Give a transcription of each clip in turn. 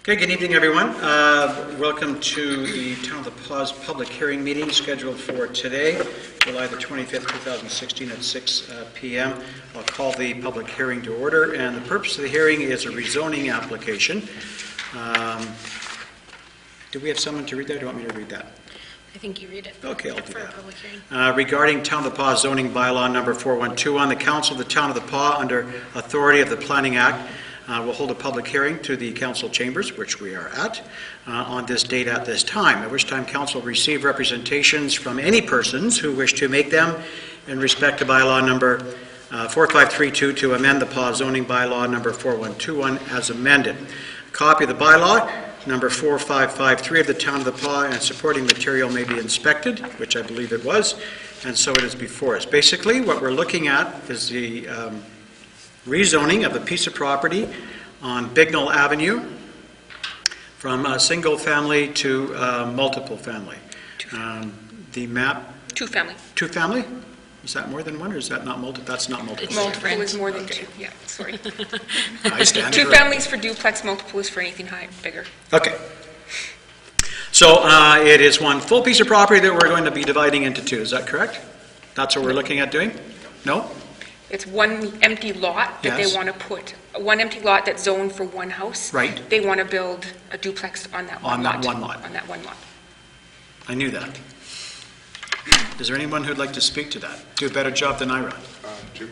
Okay, good evening, everyone. Welcome to the Town of the Paws public hearing meeting scheduled for today, July the 25th, 2016 at 6 p.m. I'll call the public hearing to order, and the purpose of the hearing is a rezoning application. Do we have someone to read that, or do you want me to read that? I think you read it. Okay, I'll do for that. a public hearing. Regarding Town of the Paws zoning bylaw number 4121, the Council of the Town of the Paw, under authority of the Planning Act, will hold a public hearing to the council chambers, which we are at, on this date at this time, at which time council will receive representations from any persons who wish to make them in respect to bylaw number 4532 to amend the Paws zoning bylaw number 4121 as amended. A copy of the bylaw number 4553 of the Town of the Paw and supporting material may be inspected, which I believe it was, and so it is before us. Basically, what we're looking at is the rezoning of a piece of property on Bignell Avenue from a single family to multiple family. The map... Two family. Two family? Is that more than one, or is that not multiple? That's not multiple. It's multiple is more than two. Yeah, sorry. I stand Two corrected. families for duplex, multiple is for anything higher, bigger. Okay. So it is one full piece of property that we're going to be dividing into two. Is that correct? That's what we're looking at doing? No? It's one empty lot that Yes. they want to put, one empty lot that's zoned for one house. Right. They want to build a duplex on that one On lot. that one lot. On that one lot. I knew that. Is there anyone who'd like to speak to that? Do a better job than I run. Jim,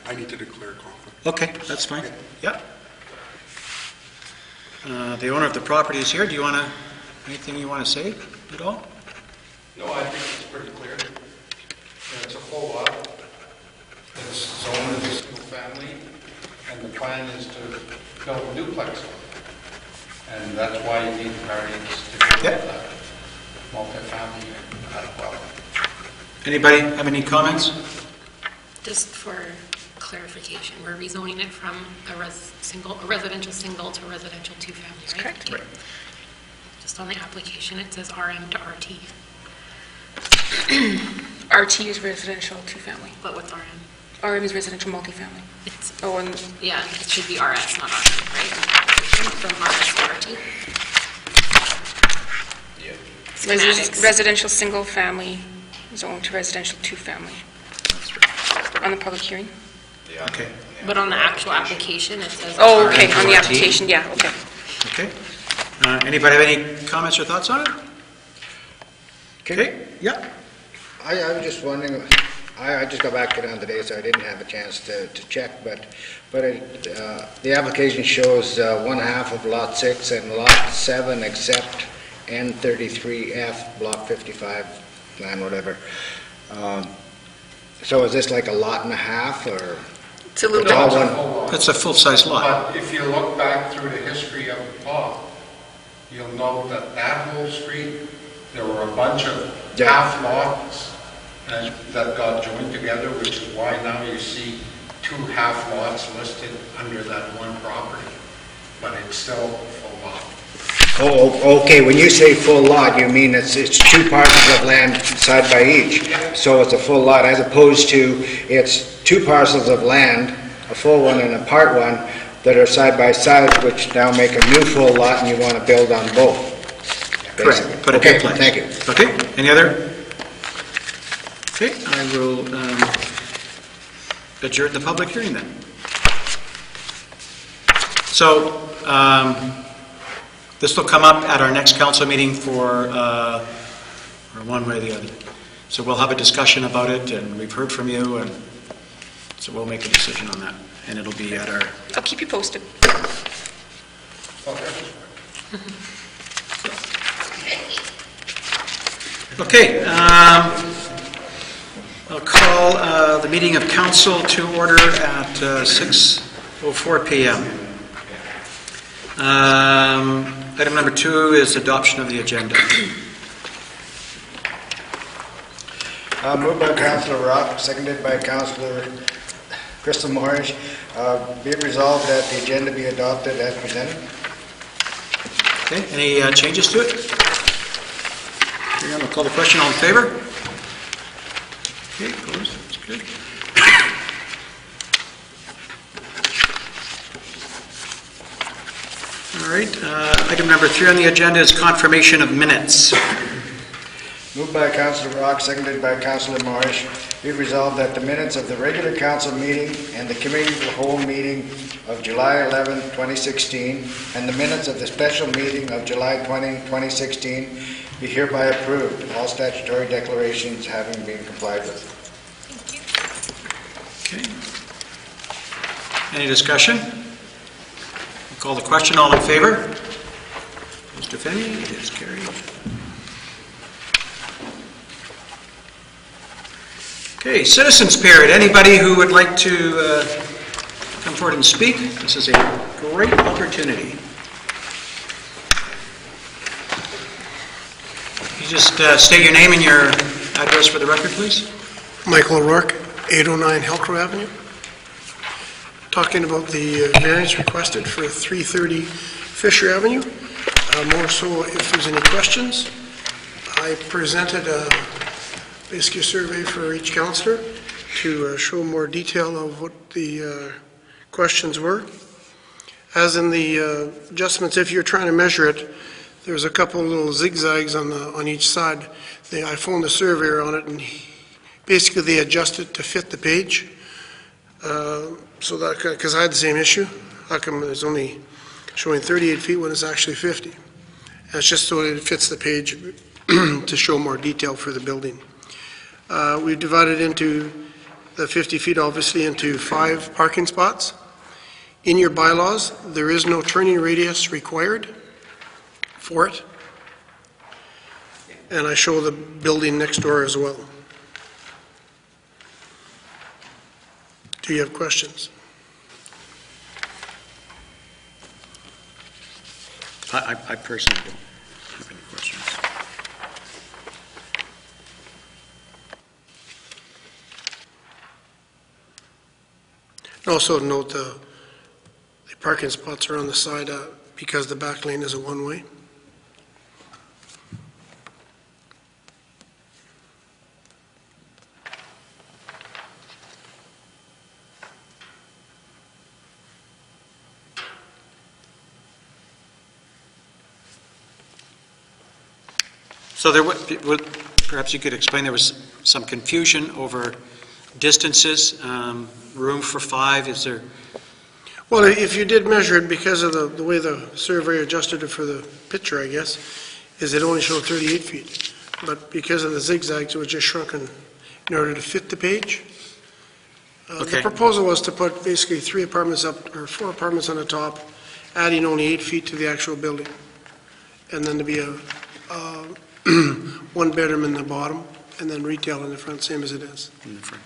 I need to declare conflict. Okay, that's fine. Yep. The owner of the property is here. Do you want to, anything you want to say at all? No, I think it's pretty clear. It's a full lot. It's zoned as a single family, and the plan is to build a duplex on it. And that's why you need variance to build Yep. that multifamily as well. Anybody have any comments? Just for clarification, we're rezoning it from a residential single to residential two-family, right? Correct. Right. Just on the application, it says RM to RT, RT is residential two-family. but what's RM? RM is residential multifamily. It's, Oh, and yeah, it should be RS, not RT, right? From RS to RT. Schematics. residential single-family zoned to residential two-family. On the public hearing? Okay. But on the actual application, it says. Oh, RM okay, to on the RT. application, yeah, okay. Okay. Anybody have any comments or thoughts on it? Okay. Yeah. I was just wondering, I just got back down today, so I didn't have a chance to check, but the application shows one half of Lot 6 and Lot 7 except N33F, Block 55, land whatever. So is this like a lot and a half, or? It's a little It's all bit, one- Full lot. That's a full-size lot. But if you look back through the history of the paw, you'll know that that whole street, there were a bunch of Yeah. half lots that got joined together, which is why now you see two half lots listed under that one property, but it's still a full lot. Oh, okay, when you say full lot, you mean it's two parcels of land side by each? So it's a full lot, as opposed to it's two parcels of land, a full one and a part one, that are side by side, which now make a new full lot, and you want to build on both? Correct. basically. Put it Okay, in place. thank you. Okay. Any other? Okay, I will adjourn the public hearing then. So, this will come up at our next council meeting for or one way or the other. So we'll have a discussion about it, and we've heard from you, and so we'll make a decision on that. And it'll be at our... I'll keep you posted. Okay, I'll call the meeting of council to order at 6:04 p.m. Item number 2 is adoption of the agenda. Moved by Councillor Rock, seconded by Councillor Crystal Morris. Be it resolved that the agenda be adopted as presented. Okay, any changes to it? Hearing none, I'll call the question. All in favor? Okay, opposed? That's good. All right, item number 3 on the agenda is confirmation of minutes. Moved by Councillor Rock, seconded by Councillor Marsh. Be resolved that the minutes of the regular council meeting and the committee of the whole meeting of July 11, 2016, and the minutes of the special meeting of July 20, 2016 be hereby approved, all statutory declarations having been complied with. Okay. Any discussion? Call the question. All in favor? Opposed, if any? It is carried. Okay, citizens period. Anybody who would like to come forward and speak? This is a great opportunity. You just state your name and your address for the record, please. Michael O'Rourke, 809 Hillcrow Avenue. Talking about the variance requested for 330 Fisher Avenue. More so if there's any questions. I presented basically a survey for each councillor to show more detail of what the questions were. As in the adjustments, if you're trying to measure it, there's a couple of little zigzags on each side. I phoned the surveyor on it, and basically they adjusted to fit the page. So that, because I had the same issue, how come it's only showing 38 feet when it's actually 50? And it's just so it fits the page to show more detail for the building. We've divided into the 50 feet obviously into 5 parking spots. In your bylaws, there is no turning radius required for it. And I show the building next door as well. Do you have questions? I personally don't have any questions. Also note the parking spots are on the side because the back lane is a one-way. So there would, perhaps you could explain, there was some confusion over distances, room for 5, is there? Well, if you did measure it, because of the way the surveyor adjusted it for the picture, I guess, is it only showed 38 feet. But because of the zigzags, it was just shrunken in order to fit the page. Okay. The proposal was to put basically 3 apartments up, or 4 apartments on the top, adding only 8 feet to the actual building. And then to be a 1 bedroom in the bottom, and then retail in the front, same as it is. In the front.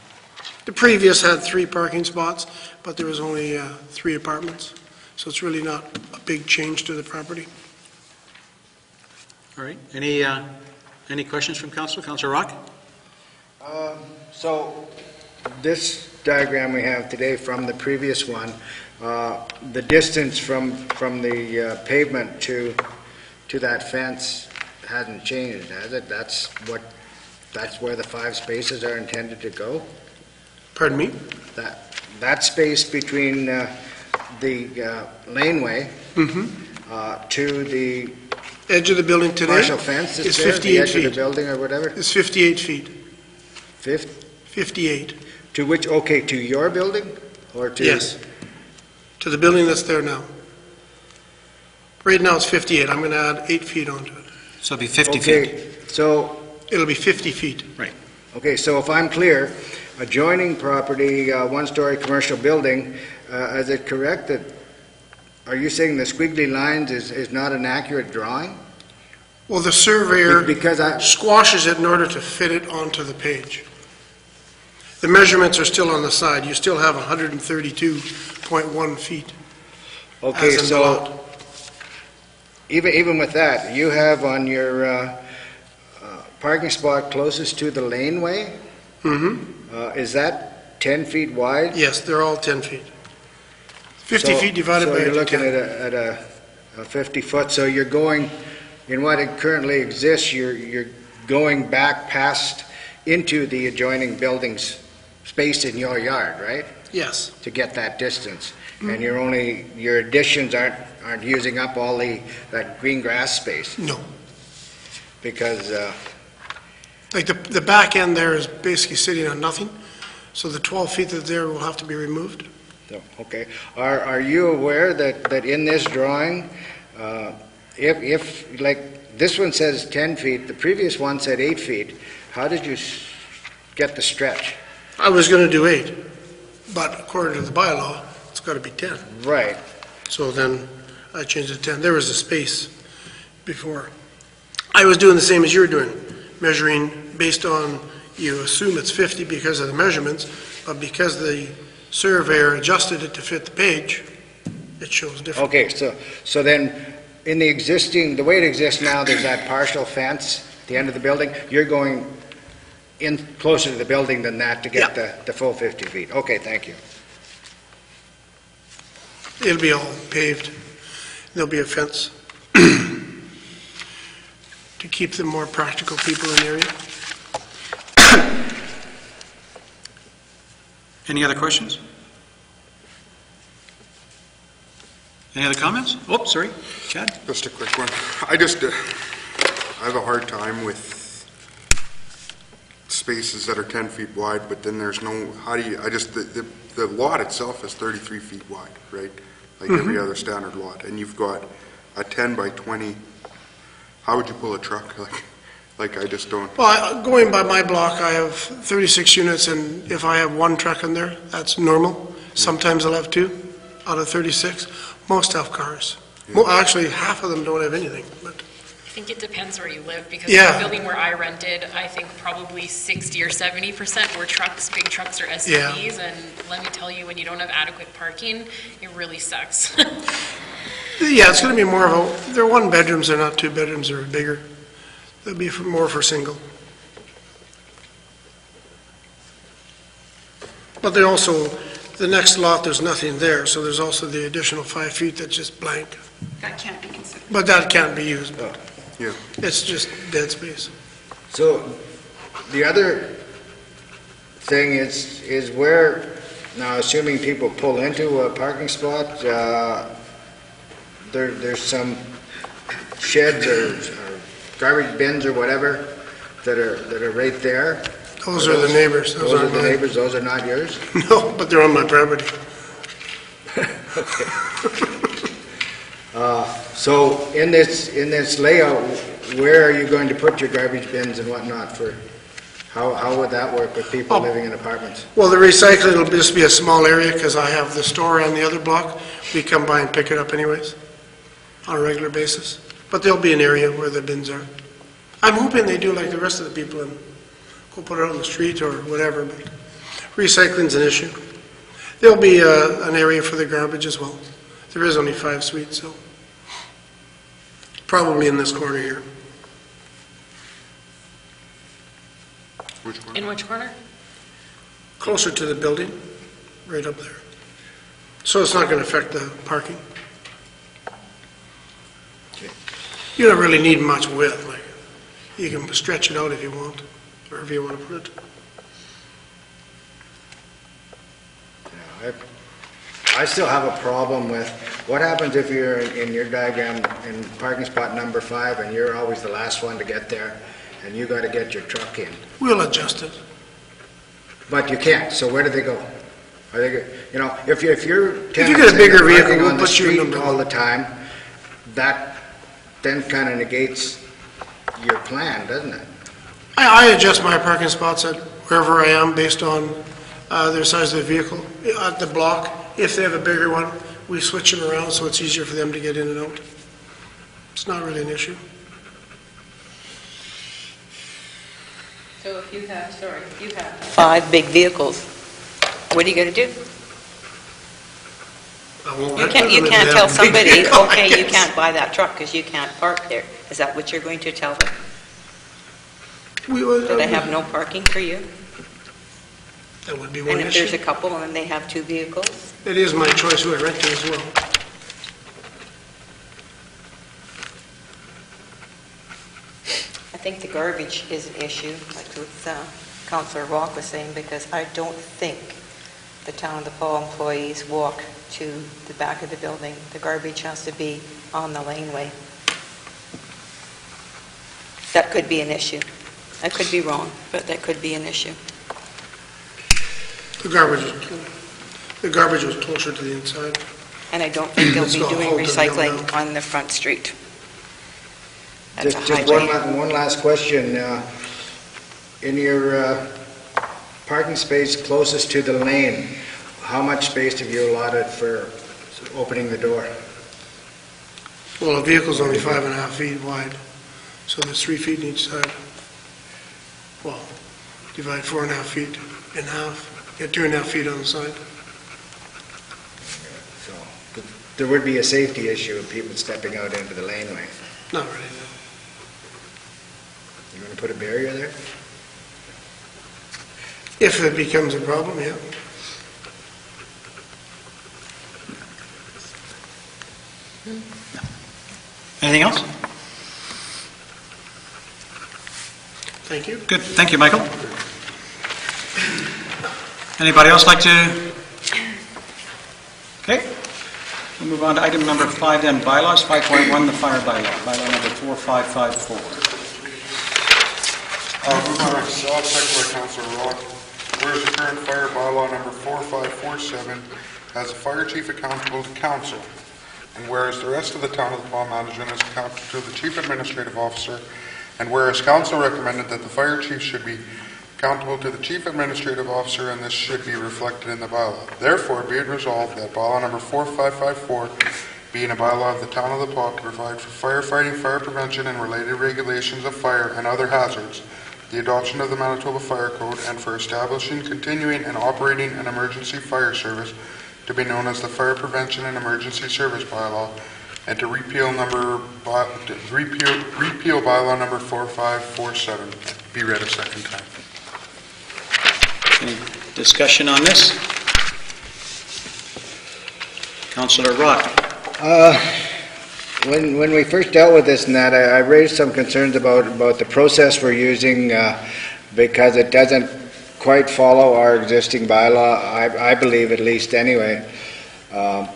The previous had 3 parking spots, but there was only 3 apartments. So it's really not a big change to the property. All right. Any questions from council? Councilor Rock? So this diagram we have today from the previous one, the distance from the pavement to that fence hasn't changed, has it? That's where the 5 spaces are intended to go? Pardon me? That space between the laneway to the Edge of the building today partial fence is that's there, the 58 edge of the feet. building or whatever? It's 58 feet. 58? 58, To which, okay, to your building or to? yes. To the building that's there now. Right now it's 58. I'm going to add 8 feet onto it. So it'll be 50 feet. Okay, so, It'll be 50 feet. okay, so if I'm clear, adjoining property, 1-story commercial building, is it correct that, are you saying the squiggly lines is not an accurate drawing? Well, the surveyor Because squashes it in order to fit it onto the page. The measurements are still on the side. You still have 132.1 feet okay, as in the so lot. even with that, you have on your parking spot closest to the laneway, is that 10 feet wide? Yes, they're all 10 feet. 50 feet divided by So you're looking 10. at a 50-foot, so you're going, in what it currently exists, you're going back past into the adjoining building's space in your yard, right? Yes, To get that distance. and your additions aren't using up all that green grass space, No. because, Like the back end there is basically sitting on nothing, so the 12 feet that's there will have to be removed. so, okay. Are you aware that in this drawing, if, like, this one says 10 feet, the previous one said 8 feet, how did you get the stretch? I was going to do 8, but according to the bylaw, it's got to be 10. Right. So then I changed it to 10. There was a space before. I was doing the same as you were doing, measuring based on, you assume it's 50 because of the measurements, but because the surveyor adjusted it to fit the page, it shows different. Okay, so then, in the way it exists now, there's that partial fence at the end of the building. You're going in closer to the building than that to get the full 50 feet. Okay, thank you. It'll be all paved. There'll be a fence to keep the more practical people in the area. Any other questions? Any other comments? Oh, sorry, Chad? Just a quick one. I have a hard time with spaces that are 10 feet wide, but then there's no, the lot itself is 33 feet wide, right? Like every other standard lot, and you've got a 10 by 20. How would you pull a truck? Like I just don't. Well, going by my block, I have 36 units, and if I have one truck in there, that's normal. Sometimes I'll have 2 out of 36. Most have cars. Actually, half of them don't have anything, but. I think it depends where you live, because Yeah. the building where I rented, I think probably 60 or 70% were trucks, big trucks or SUVs, and let me tell you, when you don't have adequate parking, it really sucks. Yeah, it's going to be more of a, they're 1 bedrooms, they're not 2 bedrooms, they're bigger. They'll be more for single. But they also, the next lot, there's nothing there, so there's also the additional 5 feet that's just blank. That can't be considered. But that can't be used. Yeah. It's just dead space. So, the other thing is where, now assuming people pull into a parking spot, there's some sheds or garbage bins or whatever that are right there. Those are the neighbors. Those are aren't the mine. neighbors, those are not yours? No, but they're on my property. So in this layout, where are you going to put your garbage bins and whatnot for, how would that work with people living in apartments? Well, the recycling will just be a small area because I have the store on the other block. We come by and pick it up anyways on a regular basis. But there'll be an area where the bins are. I'm hoping they do like the rest of the people and go put it out on the street or whatever, but recycling's an issue. There'll be an area for the garbage as well. There is only 5 suites, so probably in this corner here. Which one? In which corner? Closer to the building, right up there. So it's not going to affect the parking. You don't really need much width, like, you can stretch it out if you want, wherever you want to put it. I still have a problem with, what happens if you're in your diagram in parking spot number 5 and you're always the last one to get there and you got to get your truck in? We'll adjust it. But you can't, so where do they go? Are they, if you're If you get a bigger vehicle, parking we'll on the put you in street number all the time, that then kind of negates your plan, doesn't it? I adjust my parking spots at wherever I am based on their size of the vehicle. At the block, if they have a bigger one, we switch them around so it's easier for them to get in and out. It's not really an issue. So if you have 5 big vehicles, what are you going to do? I won't You rent can't, them you if can't they tell have a big somebody, vehicle, I okay, you guess. can't buy that truck because you can't park there. Is that what you're going to tell them? We would, That they have no parking for you? that would be one And if there's a issue. couple and they have 2 vehicles? It is my choice who I rent to as well. I think the garbage is an issue, like what Councillor Rock was saying, because I don't think the Town of the Paul employees walk to the back of the building. The garbage has to be on the laneway. That could be an issue. I could be wrong, but that could be an issue. The garbage was closer to the inside. And I don't think they'll It's be not doing hold them recycling down. on the front street. That's a Just highway. one last question. In your parking space closest to the lane, how much space have you allotted for opening the door? Well, the vehicle's only 5.5 feet wide, so there's 3 feet in each side. Well, divide 4.5 feet in half, get 2.5 feet on the side. So there would be a safety issue of people stepping out into the laneway. Not really, no. You going to put a barrier there? If it becomes a problem, yeah. Anything else? Thank you. Good, thank you, Michael. Anybody else like to? Okay, we'll move on to item number 5 then, bylaws, 5.1, the fire bylaw, bylaw number 4554. Moved by myself, second by Councillor Rock. Whereas the current fire bylaw number 4547 has the fire chief accountable to council, and whereas the rest of the town of the Pas management is accountable to the chief administrative officer, and whereas council recommended that the fire chief should be accountable to the chief administrative officer, and this should be reflected in the bylaw. Therefore, be it resolved that bylaw number 4554, being a bylaw of the town of the Pas to provide for firefighting, fire prevention, and related regulations of fire and other hazards, the adoption of the Manitoba Fire Code, and for establishing, continuing, and operating an emergency fire service to be known as the Fire Prevention and Emergency Service Bylaw, and to repeal bylaw number 4547. Be read a second time. Any discussion on this? Councillor Rock. When we first dealt with this and that, I raised some concerns about the process we're using because it doesn't quite follow our existing bylaw, I believe at least anyway. But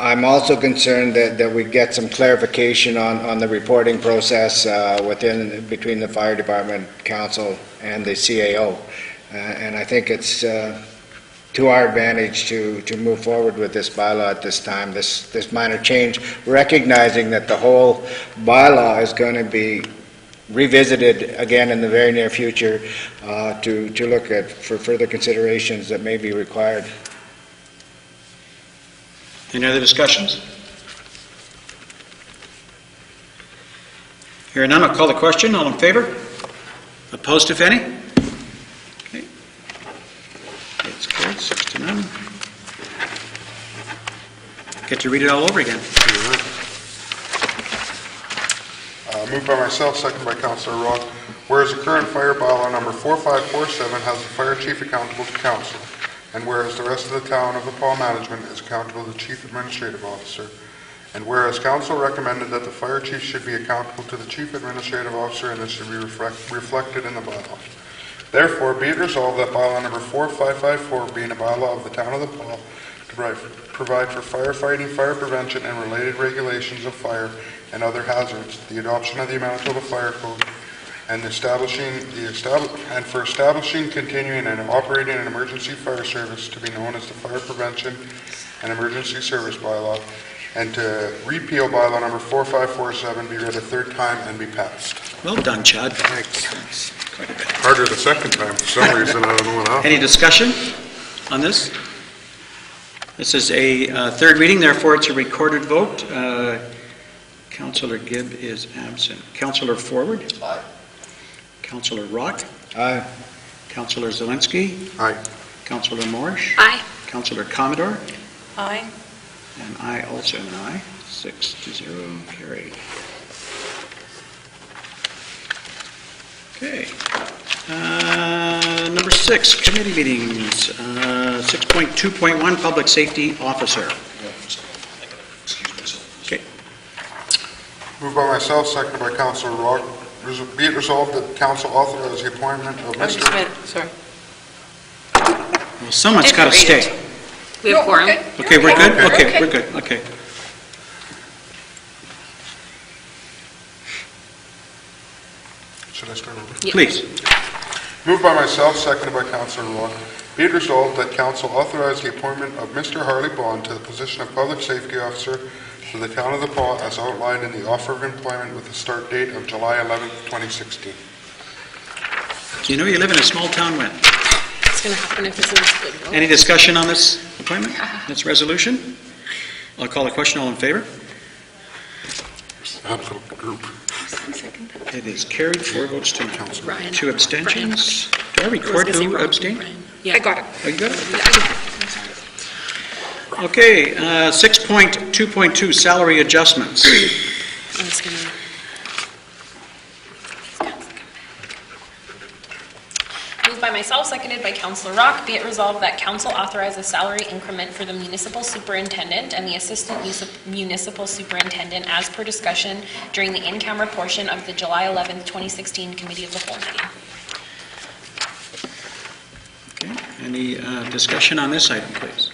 I'm also concerned that we get some clarification on the reporting process between the fire department, council, and the CAO. And I think it's to our advantage to move forward with this bylaw at this time, this minor change, recognizing that the whole bylaw is going to be revisited again in the very near future to look at for further considerations that may be required. Any other discussions? Hearing none, I'll call the question. All in favor? Opposed, if any? Okay. It's carried, 6-0. Get to read it all over again. Moved by myself, second by Councillor Rock. Whereas the current fire bylaw number 4547 has the fire chief accountable to council, and whereas the rest of the town of the Pas management is accountable to the chief administrative officer, and whereas council recommended that the fire chief should be accountable to the chief administrative officer, and this should be reflected in the bylaw. Therefore, be it resolved that bylaw number 4554, being a bylaw of the town of the Pas to provide for firefighting, fire prevention, and related regulations of fire and other hazards, the adoption of the Manitoba Fire Code, and for establishing, continuing, and operating an emergency fire service to be known as the Fire Prevention and Emergency Service Bylaw, and to repeal bylaw number 4547, be read a third time and be passed. Well done, Chad. Thanks. Quite a bit. Harder the second time, for some reason, I don't know what happened. Any discussion on this? This is a third reading, therefore it's a recorded vote. Councillor Gibb is absent. Councillor Forward? Aye. Councillor Rock? Aye. Councillor Zelinski? Aye. Councillor Morrish? Aye. Councillor Commodore? Aye. And I also am an aye. 6-0, carried. Okay. Number 6, committee meetings. 6.2.1, public safety officer. Okay. Moved by myself, seconded by Councillor Rock. Be it resolved that council authorize the appointment of Just a Mr. minute, sorry. Well, someone's got to Didn't read stay. it. We have quorum. Okay, we're good? Okay, we're good, okay. Should I start over? Yeah. Please. Moved by myself, seconded by Councillor Roy. Be it resolved that Council authorize the appointment of Mr. Harley Bond to the position of Public Safety Officer for the Town of the Paw as outlined in the offer of employment with a start date of July 11th, 2016. Do you know you live in a small town, Wen? It's going to happen if it's in split vote. Any discussion on this appointment, this resolution? I'll call the question, all in favor? That little group. It is carried, 4 votes to Brian. 2 abstentions. Do I record who abstained? Yeah. I got it. Oh, you got it? Okay, 6.2.2, salary adjustments. I was going to... Moved by myself, seconded by Councillor Rock. Be it resolved that council authorize a salary increment for the municipal superintendent and the assistant municipal superintendent as per discussion during the in-camera portion of the July 11th, 2016 Committee of the Whole meeting. Okay, any discussion on this item, please?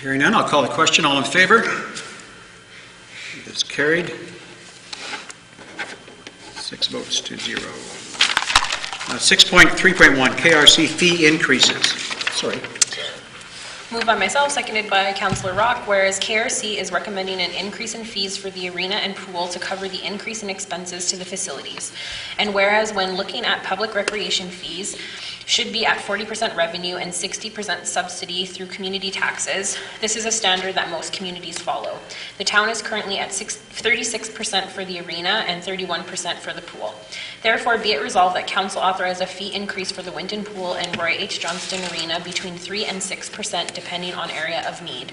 Hearing none, I'll call the question. All in favor? It's carried. 6 votes to 0. 6.3.1, KRC fee increases. Sorry. Moved by myself, seconded by Councillor Rock, whereas KRC is recommending an increase in fees for the arena and pool to cover the increase in expenses to the facilities. And whereas when looking at public recreation fees, should be at 40% revenue and 60% subsidy through community taxes. This is a standard that most communities follow. The town is currently at 36% for the arena and 31% for the pool. Therefore, be it resolved that council authorize a fee increase for the Winton Pool and Roy H. Johnston Arena between 3 and 6% depending on area of need.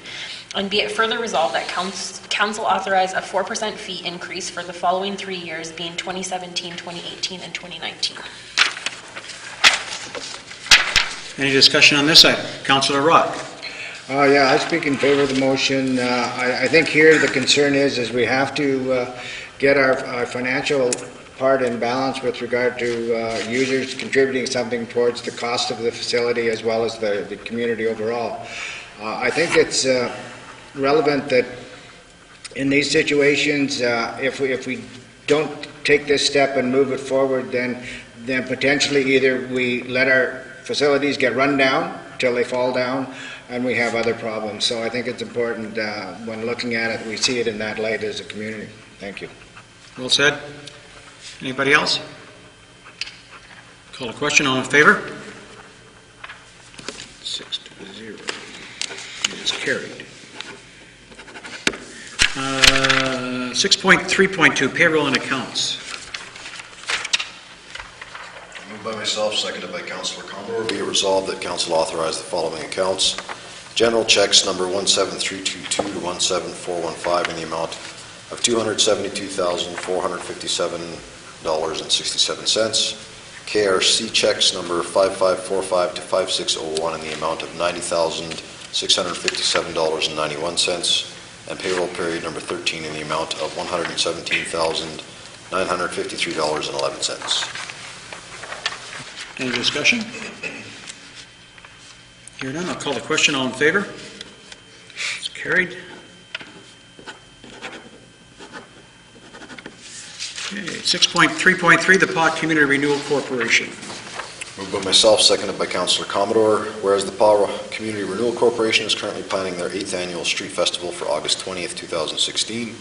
And be it further resolved that council authorize a 4% fee increase for the following 3 years, being 2017, 2018, and 2019. Any discussion on this item? Councillor Rock. Yeah, I speak in favor of the motion. I think here the concern is we have to get our financial part in balance with regard to users contributing something towards the cost of the facility as well as the community overall. I think it's relevant that in these situations, if we don't take this step and move it forward, then potentially either we let our facilities get run down till they fall down, and we have other problems. So I think it's important when looking at it, we see it in that light as a community. Thank you. Well said. Anybody else? Call a question. All in favor? 6 to 0. It is carried. 6.3.2, payroll and accounts. Moved by myself, seconded by Councillor Commodore. Be it resolved that council authorize the following accounts. General checks number 17322 to 17415 in the amount of $272,457.67. KRC checks number 5545 to 5601 in the amount of $90,657.91. And payroll period number 13 in the amount of $117,953.11. Any discussion? Hearing none, I'll call the question. All in favor? It's carried. Okay, 6.3.3, the PAW Community Renewal Corporation. Moved by myself, seconded by Councillor Commodore. Whereas the PAW Community Renewal Corporation is currently planning their 8th annual street festival for August 20th, 2016.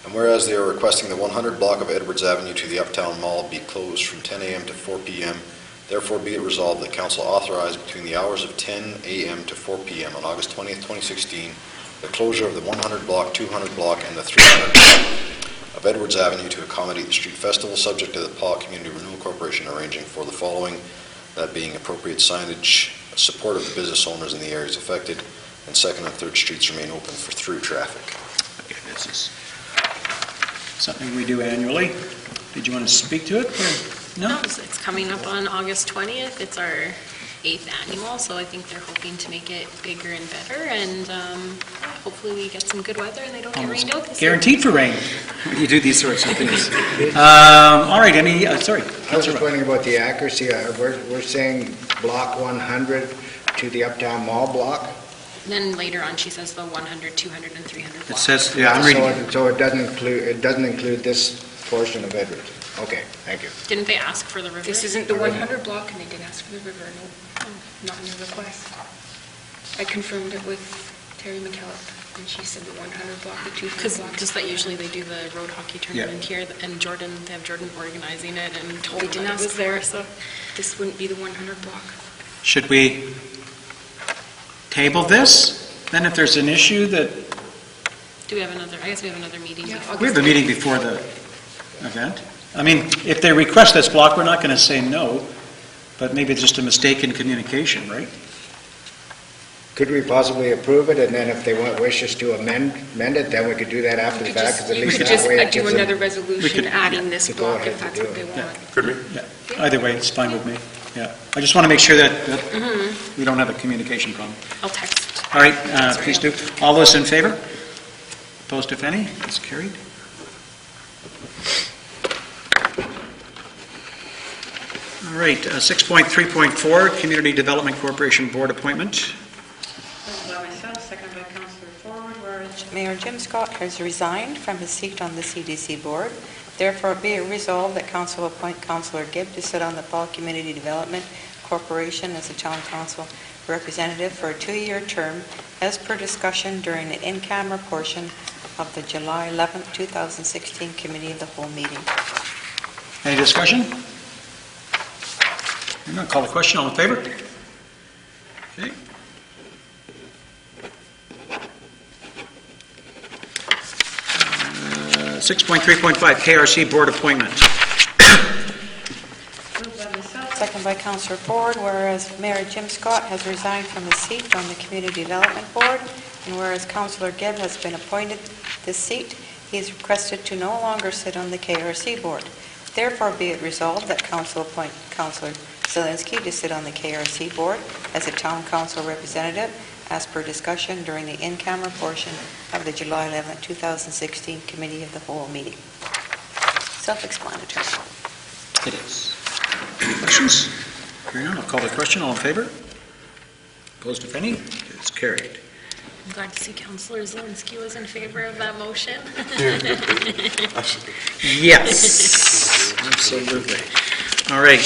And whereas they are requesting the 100 block of Edwards Avenue to the Uptown Mall be closed from 10 a.m. to 4 p.m., therefore be it resolved that council authorize between the hours of 10 a.m. to 4 p.m. on August 20th, 2016, the closure of the 100 block, 200 block, and the 300 block of Edwards Avenue to accommodate the street festival, subject to the PAW Community Renewal Corporation arranging for the following, that being appropriate signage, support of the business owners in the areas affected, and 2nd and 3rd streets remain open for through traffic. Okay, this is something we do annually. Did you want to speak to it? No? It's coming up on August 20th. It's our 8th annual, so I think they're hoping to make it bigger and better, and hopefully we get some good weather and they don't get rained out this year. Guaranteed for rain when you do these sorts of things. All right, sorry. I was just wondering about the accuracy. We're saying block 100 to the Uptown Mall block? Then later on, she says the 100, 200, and 300 It block. says, yeah, I'm reading it. So it doesn't include this portion of Edwards? Okay, thank you. Didn't they ask for the river? This isn't the 100 block, and they did ask for the river, no, not in their request. I confirmed it with Terry McKillop, and she said the 100 block, the 200 Because block. just that usually they do the road hockey tournament here, and they have Jordan organizing it and told They them didn't that it was ask there, for so. This wouldn't be the 100 block. Should we table this? Then if there's an issue that, Do we have another, I guess we have another meeting. Yeah, before- we have a meeting before the event. I mean, if they request this block, we're not going to say no, but maybe it's just a mistake in communication, right? Could we possibly approve it, and then if they wish us to amend it, then we could do that after the fact? 'Cause at You least could that just way it do gives them- another resolution could- adding this to go block ahead if to that's do what they it. want. Could we? Yeah. Either way, it's fine with me. Yeah. I just want to make sure that we don't have a communication problem. I'll text. All right, please do. All those in favor? Opposed, if any? It's carried. All right, 6.3.4, Community Development Corporation Board Appointment. Moved by myself, seconded by Councillor Ford, whereas Mayor Jim Scott has resigned from his seat on the CDC board, therefore be it resolved that council appoint Councillor Gibb to sit on the Paul Community Development Corporation as a town council representative for a 2-year term as per discussion during the in-camera portion of the July 11th, 2016 Committee of the Whole meeting. Any discussion? I'm going to call the question. All in favor? Okay. Uh, 6.3.5, KRC Board Appointment. Moved by myself, seconded by Councillor Ford, whereas Mayor Jim Scott has resigned from his seat on the Community Development Board, and whereas Councillor Gibb has been appointed this seat, he is requested to no longer sit on the KRC board. Therefore, be it resolved that council appoint Councillor Zelinski to sit on the KRC board as a town council representative as per discussion during the in-camera portion of the July 11, 2016 Committee of the Whole meeting. Self-explanatory. It is. Any questions? Hearing none, I'll call the question. All in favor? Opposed, if any? It's carried. I'm glad to see Councillor Zelinski was in favor of that motion. Yes, absolutely. All right,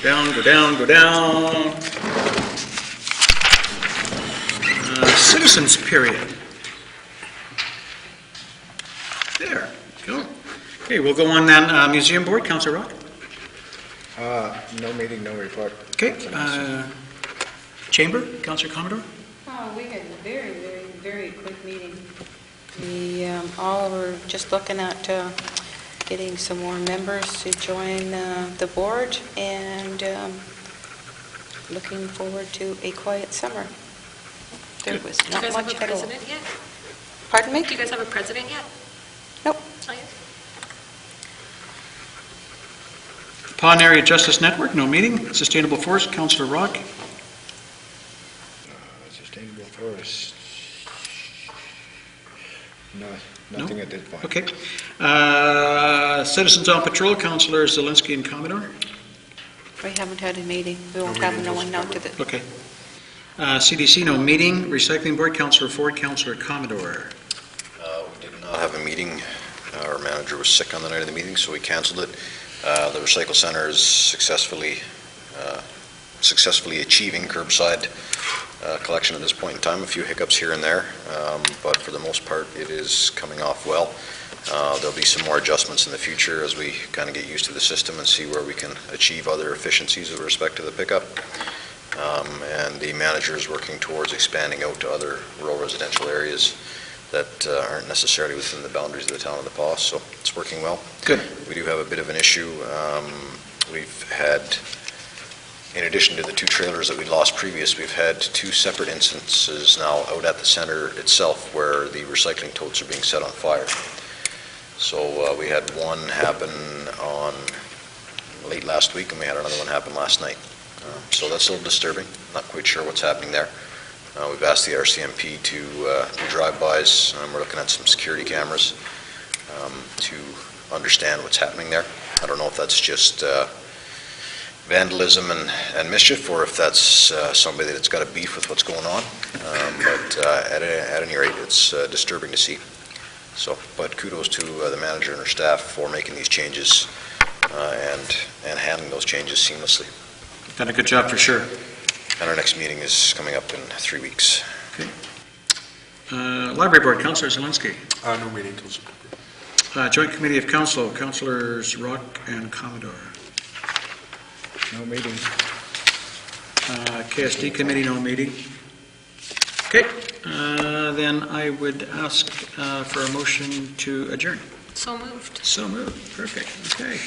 go down. Citizens period. There, go. Okay, we'll go on then, Museum Board, Councillor Rock. No meeting, no report. Okay, Chamber, Councillor Commodore. Oh, we had a very, very, very quick meeting. We all were just looking at getting some more members to join the board and looking forward to a quiet summer. There was Do you not guys have much a at all. president yet? Pardon me? Do you guys have a president yet? Nope. Not yet? Pawn Area Justice Network, no meeting. Sustainable Forest, Councillor Rock. Sustainable forest. No, nothing at this point. Okay. Citizens on Patrol, Councillor Zelinski and Commodore. We haven't had a meeting. We won't have no one now to the... Okay. CDC, no meeting. Recycling Board, Councillor Ford, Councillor Commodore. We did not have a meeting. Our manager was sick on the night of the meeting, so we canceled it. The Recycle Center is successfully achieving curbside collection at this point in time. A few hiccups here and there, but for the most part, it is coming off well. There'll be some more adjustments in the future as we kind of get used to the system and see where we can achieve other efficiencies with respect to the pickup. And the manager is working towards expanding out to other rural residential areas that aren't necessarily within the boundaries of the town of the Pas, so it's working well. Good. We do have a bit of an issue. We've had, in addition to the 2 trailers that we lost previous, we've had 2 separate instances now out at the center itself where the recycling totes are being set on fire. So we had one happen on late last week, and we had another one happen last night. So that's a little disturbing. Not quite sure what's happening there. We've asked the RCMP to do drive-bys. We're looking at some security cameras to understand what's happening there. I don't know if that's just vandalism and mischief, or if that's somebody that's got a beef with what's going on. But at any rate, it's disturbing to see. So, but kudos to the manager and her staff for making these changes and handling those changes seamlessly. Done a good job for sure. And our next meeting is coming up in 3 weeks. Okay. Library Board, Councillor Zelinski. No meeting till September. Joint Committee of Council, Councillors Rock and Commodore. No meeting. KSD Committee, no meeting. Okay, then I would ask for a motion to adjourn. So moved. So moved, perfect, okay.